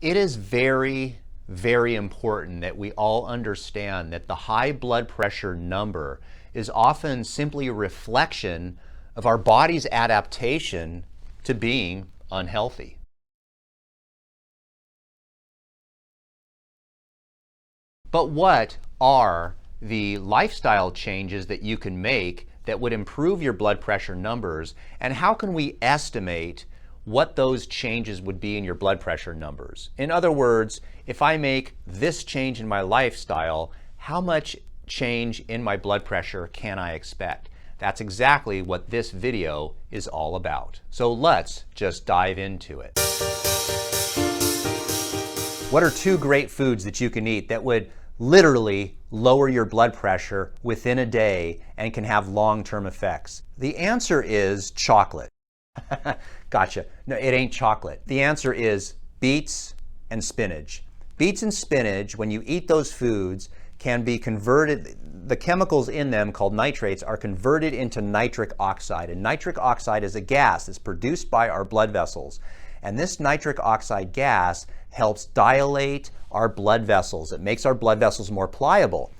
It is very, very important that we all understand that the high blood pressure number is often simply a reflection of our body's adaptation to being unhealthy. But what are the lifestyle changes that you can make that would improve your blood pressure numbers, and how can we estimate what those changes would be in your blood pressure numbers? In other words, if I make this change in my lifestyle, how much change in my blood pressure can I expect? That's exactly what this video is all about. So let's just dive into it. What are two great foods that you can eat that would literally lower your blood pressure within a day and can have long-term effects? The answer is chocolate. Gotcha. No, it ain't chocolate. The answer is beets and spinach. Beets and spinach, when you eat those foods, can be converted, the chemicals in them called nitrates are converted into nitric oxide. And nitric oxide is a gas that's produced by our blood vessels. And this nitric oxide gas helps dilate our blood vessels. It makes our blood vessels more pliable.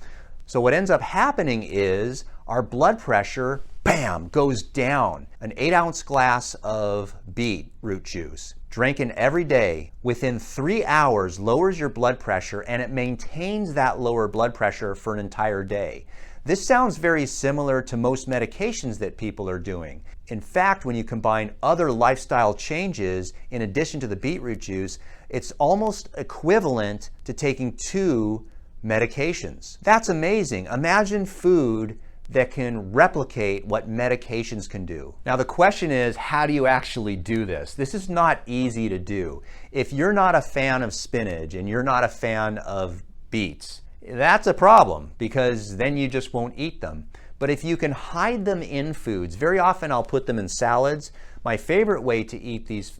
So what ends up happening is our blood pressure, bam, goes down. An 8-ounce glass of beetroot juice, drinking every day, within 3 hours lowers your blood pressure, and it maintains that lower blood pressure for an entire day. This sounds very similar to most medications that people are doing. In fact, when you combine other lifestyle changes in addition to the beetroot juice, it's almost equivalent to taking 2 medications. That's amazing. Imagine food that can replicate what medications can do. Now the question is, how do you actually do this? This is not easy to do. If you're not a fan of spinach and you're not a fan of beets, that's a problem, because then you just won't eat them. But if you can hide them in foods, very often I'll put them in salads. My favorite way to eat these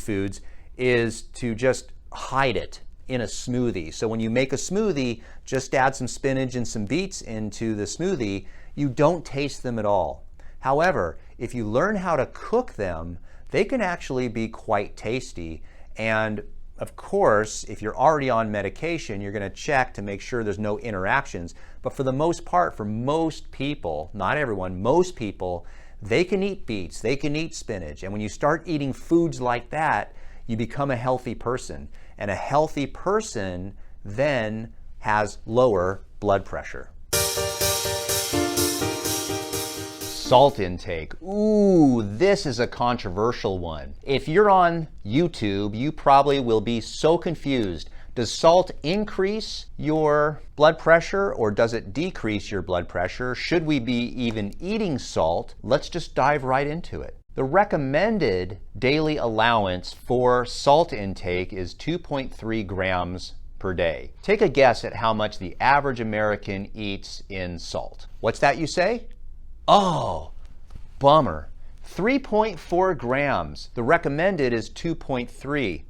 foods is to just hide it in a smoothie. So when you make a smoothie, just add some spinach and some beets into the smoothie. You don't taste them at all. However, if you learn how to cook them, they can actually be quite tasty. And of course, if you're already on medication, you're going to check to make sure there's no interactions. But for the most part, for most people, not everyone, most people, they can eat beets, they can eat spinach. And when you start eating foods like that, you become a healthy person. And a healthy person then has lower blood pressure. Salt intake. Ooh, this is a controversial one. If you're on YouTube, you probably will be so confused. Does salt increase your blood pressure or does it decrease your blood pressure? Should we be even eating salt? Let's just dive right into it. The recommended daily allowance for salt intake is 2.3 grams per day. Take a guess at how much the average American eats in salt. What's that you say? Oh, bummer. 3.4 grams. The recommended is 2.3.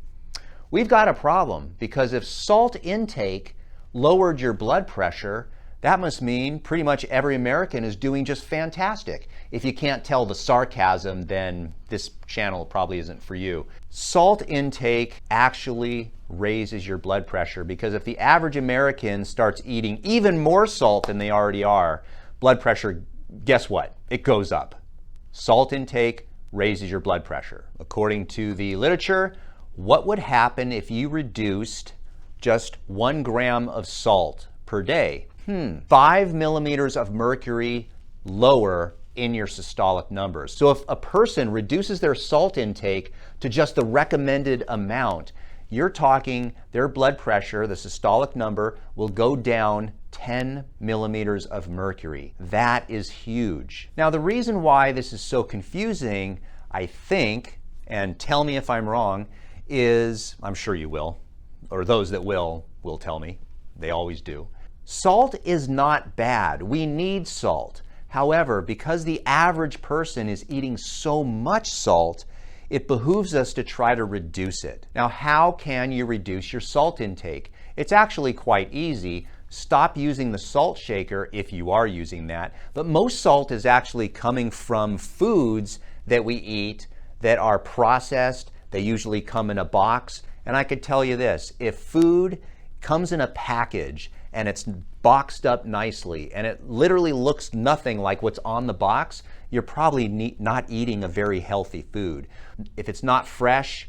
We've got a problem, because if salt intake lowered your blood pressure, that must mean pretty much every American is doing just fantastic. If you can't tell the sarcasm, then this channel probably isn't for you. Salt intake actually raises your blood pressure, because if the average American starts eating even more salt than they already are, blood pressure, guess what? It goes up. Salt intake raises your blood pressure. According to the literature, what would happen if you reduced just 1 gram of salt per day? 5 millimeters of mercury lower in your systolic numbers. So if a person reduces their salt intake to just the recommended amount, you're talking their blood pressure, the systolic number, will go down 10 millimeters of mercury. That is huge. Now, the reason why this is so confusing, I think, and tell me if I'm wrong, is, I'm sure you will, or those that will tell me. They always do. Salt is not bad. We need salt. However, because the average person is eating so much salt, it behooves us to try to reduce it. Now, how can you reduce your salt intake? It's actually quite easy. Stop using the salt shaker if you are using that. But most salt is actually coming from foods that we eat that are processed. They usually come in a box, And I could tell you this, if food comes in a package and it's boxed up nicely and it literally looks nothing like what's on the box, you're probably not eating a very healthy food. If it's not fresh,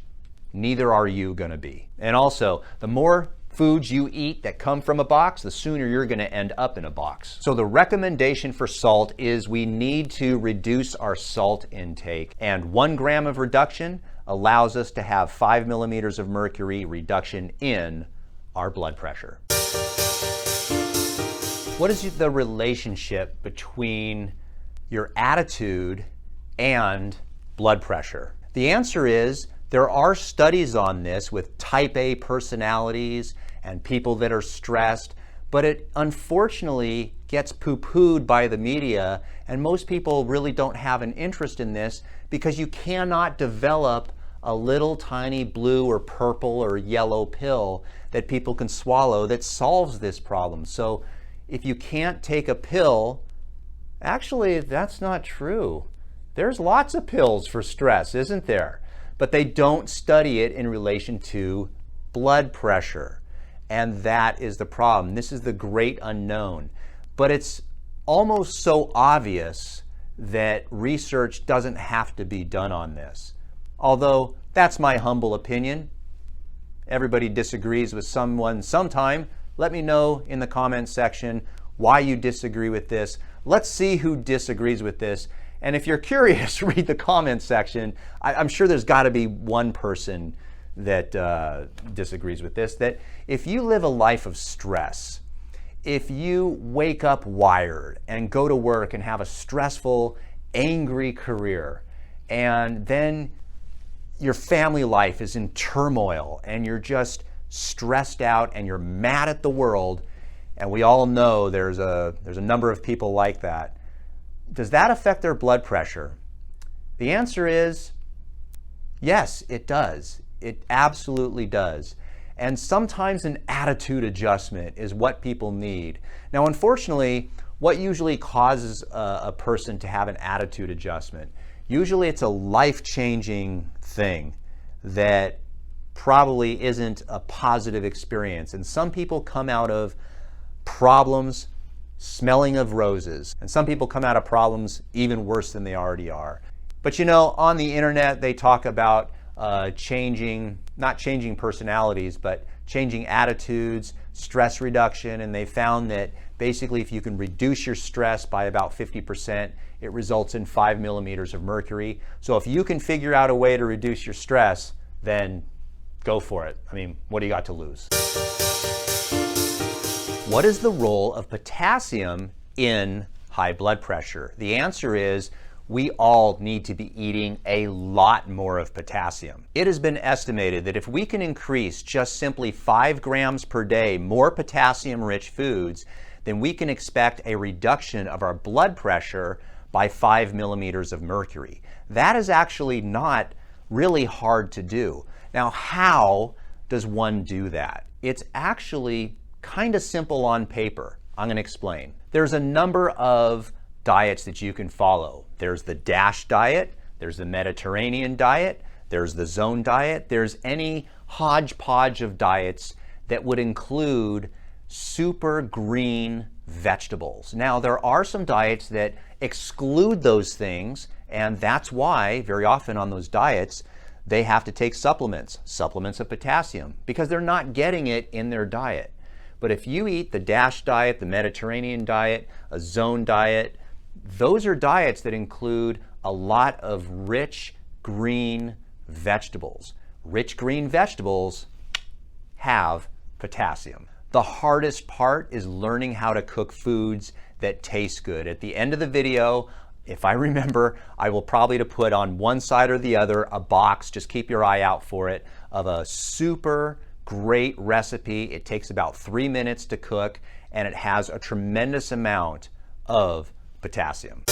neither are you going to be. And also, the more foods you eat that come from a box, the sooner you're going to end up in a box. So the recommendation for salt is we need to reduce our salt intake, and 1 gram of reduction allows us to have 5 millimeters of mercury reduction in our blood pressure. What is the relationship between your attitude and blood pressure? The answer is there are studies on this with type A personalities and people that are stressed, but it unfortunately gets poo-pooed by the media, and most people really don't have an interest in this because you cannot develop a little tiny blue or purple or yellow pill that people can swallow that solves this problem. So if you can't take a pill, actually that's not true. There's lots of pills for stress, isn't there? But they don't study it in relation to blood pressure. And that is the problem. This is the great unknown. But it's almost so obvious that research doesn't have to be done on this. Although that's my humble opinion. Everybody disagrees with someone sometime. Let me know in the comments section why you disagree with this. Let's see who disagrees with this. And if you're curious, read the comments section. I'm sure there's got to be one person that disagrees with this, that if you live a life of stress, if you wake up wired and go to work and have a stressful, angry career, and then your family life is in turmoil and you're just stressed out and you're mad at the world, and we all know there's a number of people like that, does that affect their blood pressure? The answer is yes, it does. It absolutely does. And sometimes an attitude adjustment is what people need. Now, unfortunately, what usually causes a person to have an attitude adjustment? Usually it's a life-changing thing that probably isn't a positive experience. And some people come out of problems smelling of roses, and some people come out of problems even worse than they already are. But you know, on the internet they talk about not changing personalities, but changing attitudes, stress reduction, and they found that basically if you can reduce your stress by about 50%, it results in 5 millimeters of mercury. So if you can figure out a way to reduce your stress, then go for it. I mean, what do you got to lose? What is the role of potassium in high blood pressure? The answer is we all need to be eating a lot more of potassium. It has been estimated that if we can increase just simply 5 grams per day more potassium-rich foods, then we can expect a reduction of our blood pressure by 5 millimeters of mercury. That is actually not really hard to do. Now, how does one do that? It's actually kind of simple on paper. I'm going to explain. There's a number of diets that you can follow. There's the DASH diet, there's the Mediterranean diet, there's the zone diet, there's any hodgepodge of diets that would include super green vegetables. Now, there are some diets that exclude those things, and that's why very often on those diets they have to take supplements of potassium, because they're not getting it in their diet. But if you eat the DASH diet, the Mediterranean diet, a zone diet, those are diets that include a lot of rich green vegetables. Rich green vegetables have potassium. The hardest part is learning how to cook foods that taste good. At the end of the video, if I remember, I will probably put on one side or the other a box, just keep your eye out for it, of a super great recipe. It takes about 3 minutes to cook, and it has a tremendous amount of potassium.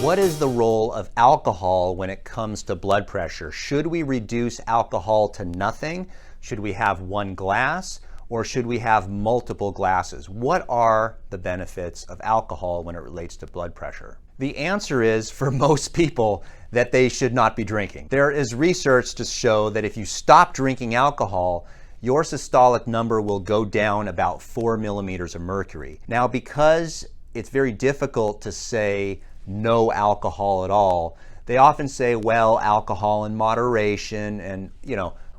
What is the role of alcohol when it comes to blood pressure? Should we reduce alcohol to nothing? Should we have 1 glass? Or should we have multiple glasses? What are the benefits of alcohol when it relates to blood pressure? The answer is, for most people, that they should not be drinking. There is research to show that if you stop drinking alcohol, your systolic number will go down about 4 millimeters of mercury. Now, because it's very difficult to say no alcohol at all, they often say, well, alcohol in moderation, and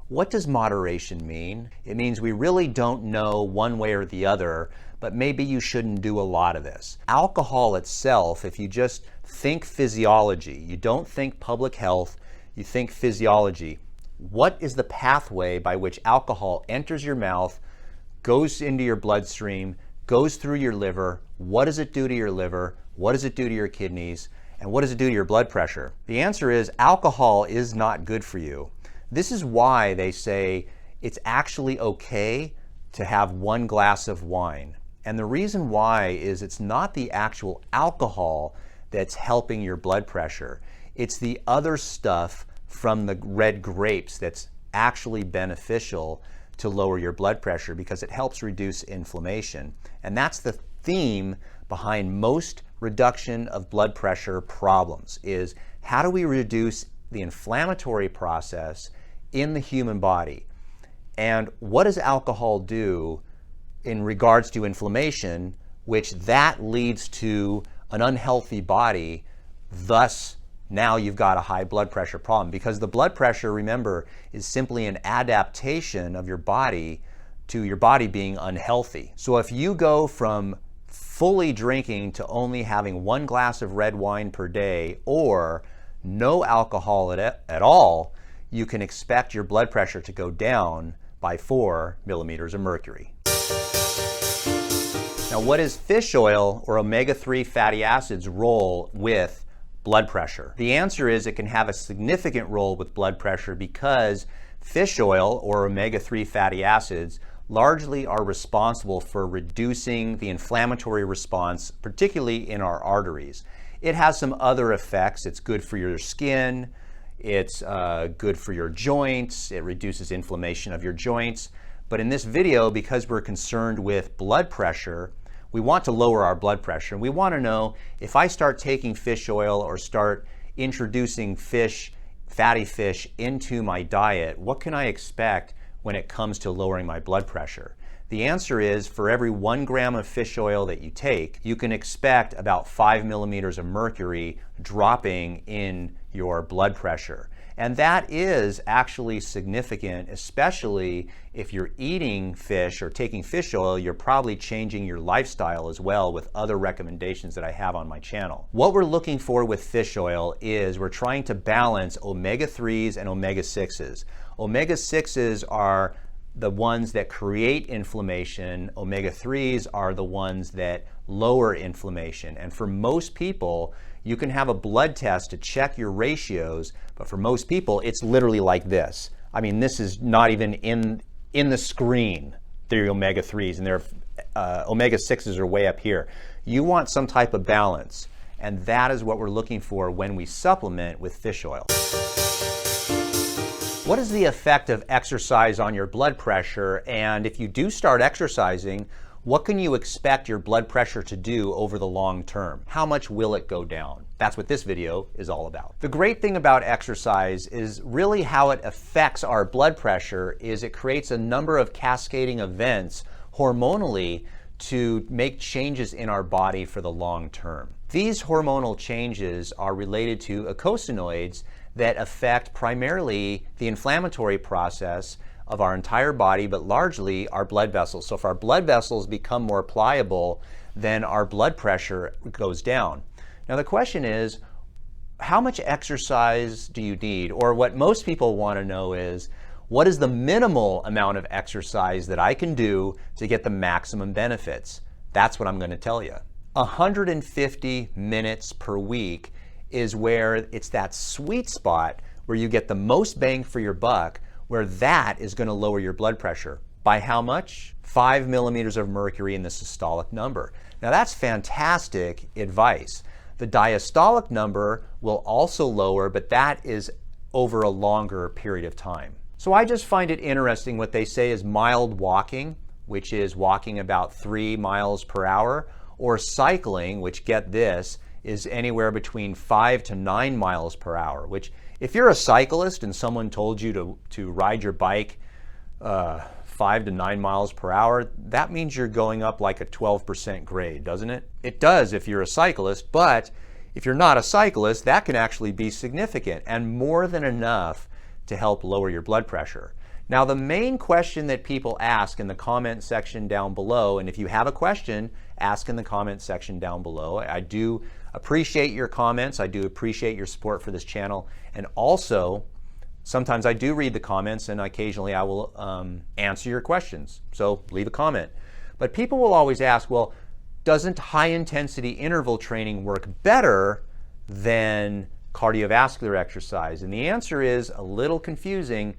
what does moderation mean? It means we really don't know one way or the other, but maybe you shouldn't do a lot of this. Alcohol itself, if you just think physiology, you don't think public health, you think physiology. What is the pathway by which alcohol enters your mouth, goes into your bloodstream, goes through your liver? What does it do to your liver? What does it do to your kidneys? And what does it do to your blood pressure? The answer is alcohol is not good for you. This is why they say it's actually okay to have 1 glass of wine. And the reason why is it's not the actual alcohol that's helping your blood pressure. It's the other stuff from the red grapes that's actually beneficial to lower your blood pressure because it helps reduce inflammation. And that's the theme behind most reduction of blood pressure problems, is how do we reduce the inflammatory process in the human body? And what does alcohol do in regards to inflammation, which that leads to an unhealthy body? Thus, now you've got a high blood pressure problem, because the blood pressure, remember, is simply an adaptation of your body to your body being unhealthy. So if you go from fully drinking to only having 1 glass of red wine per day or no alcohol at all, you can expect your blood pressure to go down by 4 millimeters of mercury. Now, what is fish oil or omega-3 fatty acids' role with blood pressure? The answer is it can have a significant role with blood pressure because fish oil or omega-3 fatty acids largely are responsible for reducing the inflammatory response, particularly in our arteries. It has some other effects. It's good for your skin. It's good for your joints. It reduces inflammation of your joints. But in this video, because we're concerned with blood pressure, we want to lower our blood pressure. And we want to know, if I start taking fish oil or start introducing fatty fish into my diet, what can I expect when it comes to lowering my blood pressure? The answer is, for every 1 gram of fish oil that you take, you can expect about 5 millimeters of mercury dropping in your blood pressure. And that is actually significant, especially if you're eating fish or taking fish oil. You're probably changing your lifestyle as well with other recommendations that I have on my channel. What we're looking for with fish oil is we're trying to balance omega-3s and omega-6s. Omega-6s are the ones that create inflammation. Omega-3s are the ones that lower inflammation. And for most people, you can have a blood test to check your ratios, but for most people, it's literally like this. I mean, this is not even in the screen, the omega-3s, and their omega-6s are way up here. You want some type of balance, and that is what we're looking for when we supplement with fish oil. What is the effect of exercise on your blood pressure? And if you do start exercising, what can you expect your blood pressure to do over the long term? How much will it go down? That's what this video is all about. The great thing about exercise is really how it affects our blood pressure is it creates a number of cascading events hormonally to make changes in our body for the long term. These hormonal changes are related to eicosanoids that affect primarily the inflammatory process of our entire body, but largely our blood vessels. So if our blood vessels become more pliable, then our blood pressure goes down. Now the question is, how much exercise do you need? Or what most people want to know is, what is the minimal amount of exercise that I can do to get the maximum benefits? That's what I'm going to tell you. 150 minutes per week is where it's that sweet spot where you get the most bang for your buck, where that is going to lower your blood pressure. By how much? 5 millimeters of mercury in the systolic number. Now that's fantastic advice. The diastolic number will also lower, but that is over a longer period of time. So I just find it interesting what they say is mild walking, which is walking about 3 miles per hour, or cycling, which, get this, is anywhere between 5 to 9 miles per hour, which if you're a cyclist and someone told you to ride your bike 5 to 9 miles per hour, that means you're going up like a 12% grade, doesn't it? It does if you're a cyclist, but if you're not a cyclist, that can actually be significant and more than enough to help lower your blood pressure. Now, the main question that people ask in the comment section down below, and if you have a question, ask in the comment section down below. I do appreciate your comments. I do appreciate your support for this channel. And also, sometimes I do read the comments and occasionally I will answer your questions. So leave a comment. But people will always ask, well, doesn't high intensity interval training work better than cardiovascular exercise? And the answer is a little confusing.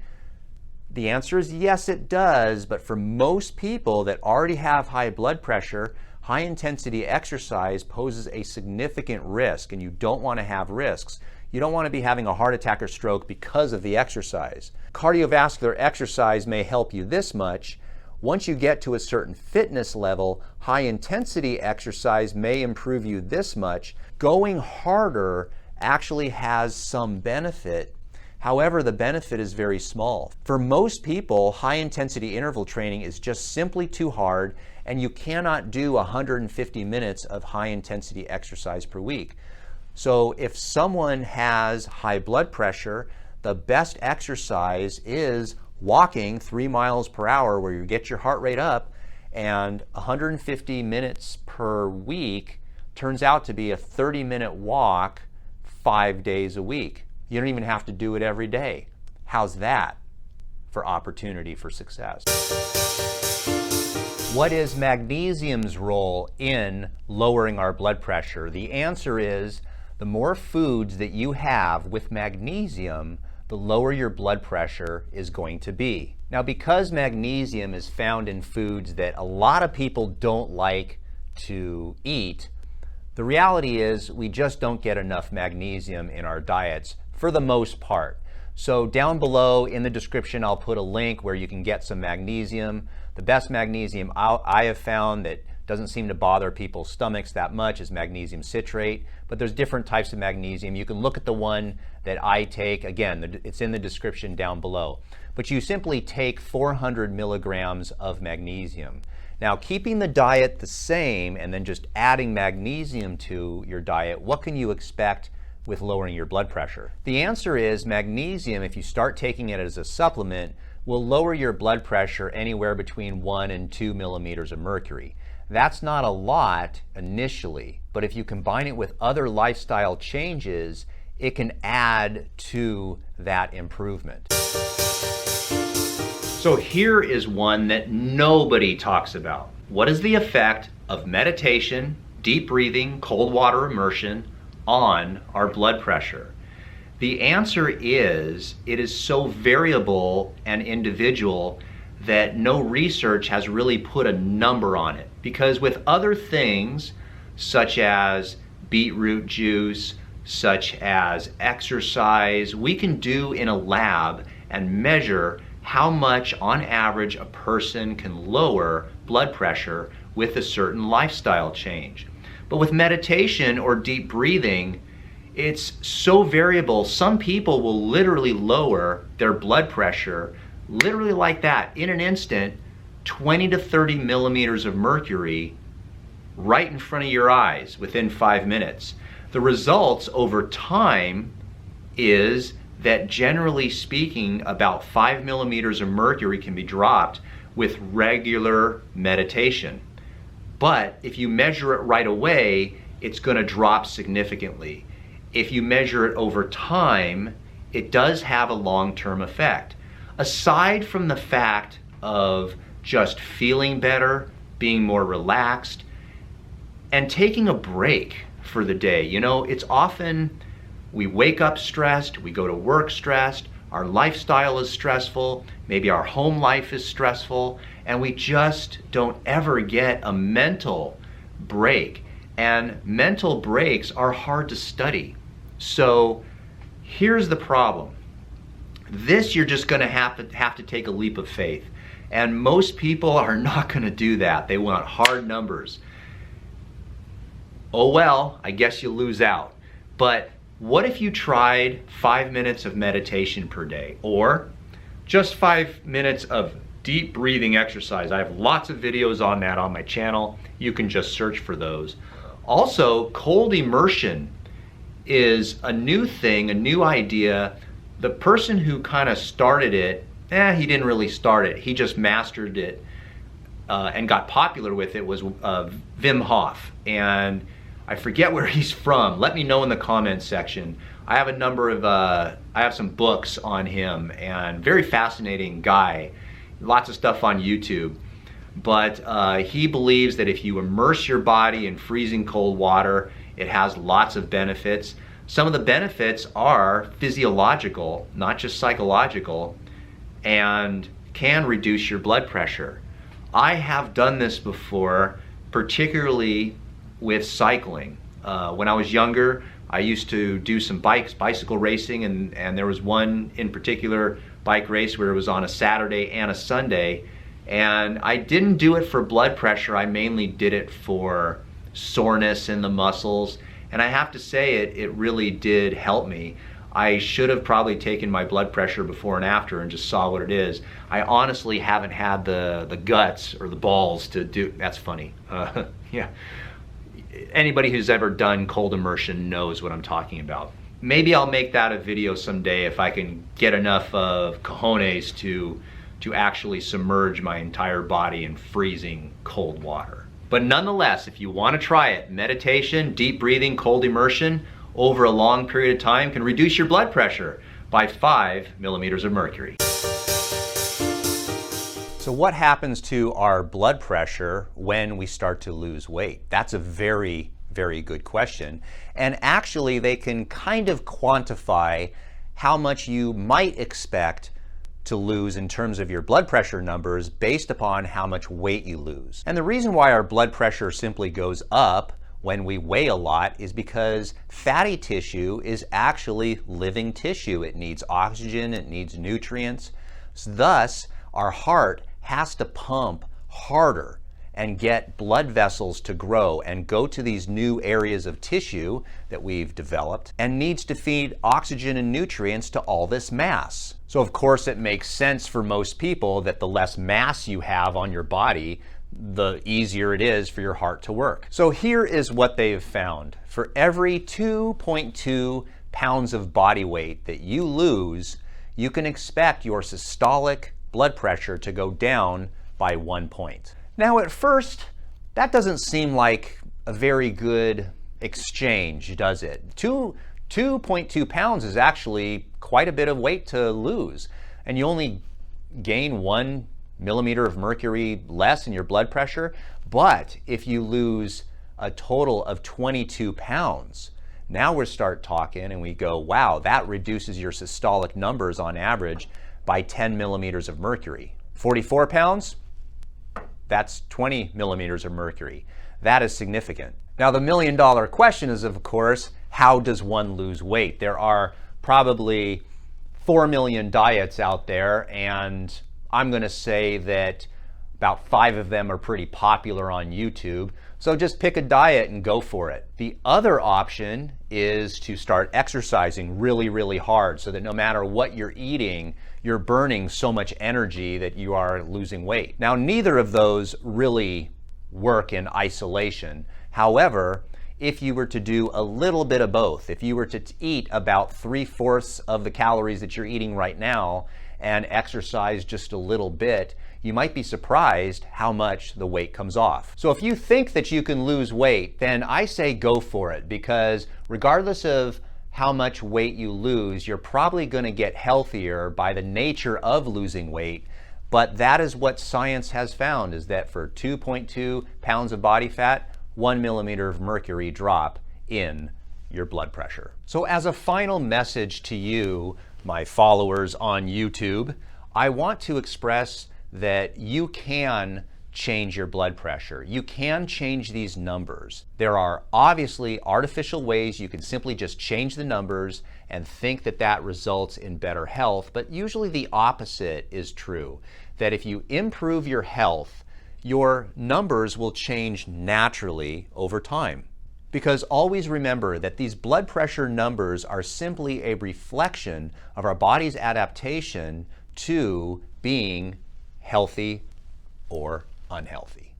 The answer is yes, it does, but for most people that already have high blood pressure, high intensity exercise poses a significant risk, and you don't want to have risks. You don't want to be having a heart attack or stroke because of the exercise. Cardiovascular exercise may help you this much. Once you get to a certain fitness level, high intensity exercise may improve you this much. Going harder actually has some benefit. However, the benefit is very small. For most people, high intensity interval training is just simply too hard, and you cannot do 150 minutes of high intensity exercise per week. So if someone has high blood pressure, the best exercise is walking 3 miles per hour where you get your heart rate up, and 150 minutes per week turns out to be a 30-minute walk 5 days a week. You don't even have to do it every day. How's that for opportunity for success? What is magnesium's role in lowering our blood pressure? The answer is the more foods that you have with magnesium, the lower your blood pressure is going to be. Now, because magnesium is found in foods that a lot of people don't like to eat, the reality is we just don't get enough magnesium in our diets for the most part. So down below in the description, I'll put a link where you can get some magnesium. The best magnesium I have found that doesn't seem to bother people's stomachs that much is magnesium citrate, but there's different types of magnesium. You can look at the one that I take. Again, it's in the description down below. But you simply take 400 milligrams of magnesium. Now, keeping the diet the same and then just adding magnesium to your diet, what can you expect with lowering your blood pressure? The answer is magnesium, if you start taking it as a supplement, will lower your blood pressure anywhere between 1 and 2 millimeters of mercury. That's not a lot initially, but if you combine it with other lifestyle changes, it can add to that improvement. So here is one that nobody talks about. What is the effect of meditation, deep breathing, cold water immersion on our blood pressure? The answer is it is so variable and individual that no research has really put a number on it. Because with other things such as beetroot juice, such as exercise, we can do in a lab and measure how much on average a person can lower blood pressure with a certain lifestyle change. But with meditation or deep breathing, it's so variable. Some people will literally lower their blood pressure, literally like that, in an instant, 20 to 30 millimeters of mercury right in front of your eyes within 5 minutes. The results over time is that generally speaking, about 5 millimeters of mercury can be dropped with regular meditation. But if you measure it right away, it's going to drop significantly. If you measure it over time, it does have a long-term effect. Aside from the fact of just feeling better, being more relaxed, and taking a break for the day. You know, it's often we wake up stressed, we go to work stressed, our lifestyle is stressful, maybe our home life is stressful, and we just don't ever get a mental break. And mental breaks are hard to study. So here's the problem. This you're just going to have to take a leap of faith. And most people are not going to do that. They want hard numbers. oh well, I guess you lose out. But what if you tried 5 minutes of meditation per day, or just 5 minutes of deep breathing exercise? I have lots of videos on that on my channel. You can just search for those. Also, cold immersion is a new thing, a new idea. The person who kind of started it, he didn't really start it. He just mastered it and got popular with it, was Wim Hof. And I forget where he's from. Let me know in the comments section. I have a number of, I have some books on him, and very fascinating guy. Lots of stuff on YouTube. But he believes that if you immerse your body in freezing cold water, it has lots of benefits. Some of the benefits are physiological, not just psychological, and can reduce your blood pressure. I have done this before, particularly with cycling. When I was younger, I used to do some bicycle racing, and there was one in particular bike race where it was on a Saturday and a Sunday, and I didn't do it for blood pressure. I mainly did it for soreness in the muscles, and I have to say it really did help me. I should have probably taken my blood pressure before and after and just saw what it is. I honestly haven't had the guts or the balls to do, that's funny. Yeah. Anybody who's ever done cold immersion knows what I'm talking about. Maybe I'll make that a video someday if I can get enough of cojones to actually submerge my entire body in freezing cold water. But nonetheless, if you want to try it, meditation, deep breathing, cold immersion over a long period of time can reduce your blood pressure by 5 millimeters of mercury. So what happens to our blood pressure when we start to lose weight? That's a very, very good question. And actually, they can kind of quantify how much you might expect to lose in terms of your blood pressure numbers based upon how much weight you lose. And the reason why our blood pressure simply goes up when we weigh a lot is because fatty tissue is actually living tissue. It needs oxygen, it needs nutrients. Thus, our heart has to pump harder and get blood vessels to grow and go to these new areas of tissue that we've developed, and needs to feed oxygen and nutrients to all this mass. So of course it makes sense for most people that the less mass you have on your body, the easier it is for your heart to work. So here is what they've found. For every 2.2 pounds of body weight that you lose, you can expect your systolic blood pressure to go down by 1 point. Now at first, that doesn't seem like a very good exchange, does it? 2.2 pounds is actually quite a bit of weight to lose, and you only gain 1 millimeter of mercury less in your blood pressure. But if you lose a total of 22 pounds, now we start talking and we go, wow, that reduces your systolic numbers on average by 10 millimeters of mercury. 44 pounds, that's 20 millimeters of mercury. That is significant. Now the million-dollar question is, of course, how does one lose weight? There are probably 4 million diets out there, and I'm going to say that about 5 of them are pretty popular on YouTube. So just pick a diet and go for it. The other option is to start exercising really, really hard so that no matter what you're eating, you're burning so much energy that you are losing weight. Now, neither of those really work in isolation. However, if you were to do a little bit of both, if you were to eat about 3/4 of the calories that you're eating right now and exercise just a little bit, you might be surprised how much the weight comes off. So if you think that you can lose weight, then I say go for it, because regardless of how much weight you lose, you're probably going to get healthier by the nature of losing weight. But that is what science has found, is that for 2.2 pounds of body fat, 1 millimeter of mercury drop in your blood pressure. So as a final message to you, my followers on YouTube, I want to express that you can change your blood pressure. You can change these numbers. There are obviously artificial ways you can simply just change the numbers and think that that results in better health, but usually the opposite is true. That if you improve your health, your numbers will change naturally over time. Because always remember that these blood pressure numbers are simply a reflection of our body's adaptation to being healthy or unhealthy.